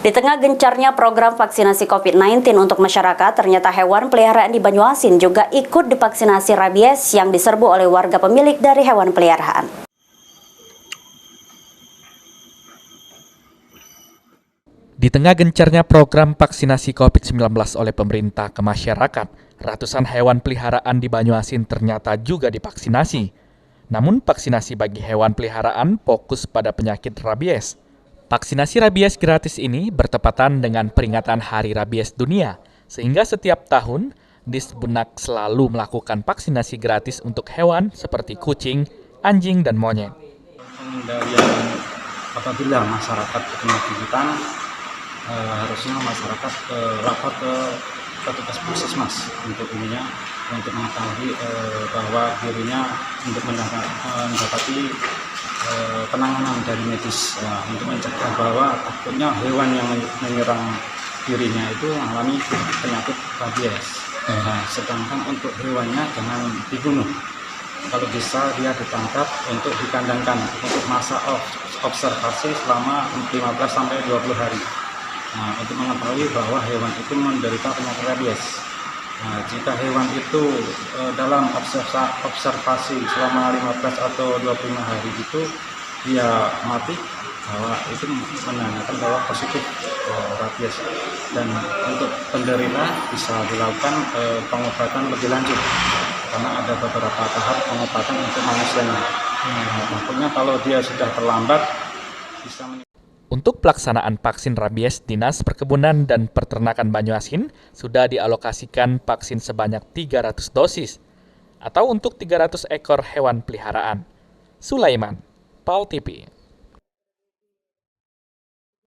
Di tengah gencarnya program vaksinasi COVID-19 untuk masyarakat, ternyata hewan peliharaan di Banyuasin juga ikut divaksinasi rabies yang diserbu oleh warga pemilik dari hewan peliharaan. Di tengah gencarnya program vaksinasi COVID-19 oleh pemerintah ke masyarakat, ratusan hewan peliharaan di Banyuasin ternyata juga divaksinasi. Namun vaksinasi bagi hewan peliharaan fokus pada penyakit rabies. Vaksinasi rabies gratis ini bertepatan dengan peringatan Hari Rabies Dunia, sehingga setiap tahun Disbunak selalu melakukan vaksinasi gratis untuk hewan seperti kucing, anjing, dan monyet. Pengendalian apabila masyarakat kena gigitan, harusnya masyarakat lapor ke petugas puskesmas untuk mengetahui bahwa dirinya untuk mendapati penanganan dari medis untuk mencegah bahwa takutnya hewan yang menyerang dirinya itu mengalami penyakit rabies. Sedangkan untuk hewannya jangan dibunuh. Kalau bisa dia ditangkap untuk dikandangkan untuk masa observasi selama 15-20 hari. Untuk mengetahui bahwa hewan itu menderita penyakit rabies. Jika hewan itu dalam observasi selama 15 atau 25 hari itu dia mati, bahwa itu menandakan bahwa positif rabies, dan untuk penderita bisa dilakukan pengobatan lebih lanjut karena ada beberapa tahap pengobatan untuk manusianya. Tentunya kalau dia sudah terlambat bisa Untuk pelaksanaan vaksin rabies, Dinas Perkebunan dan Peternakan Banyuasin sudah dialokasikan vaksin sebanyak 300 dosis, atau untuk 300 ekor hewan peliharaan. Sulaiman, PAL TV.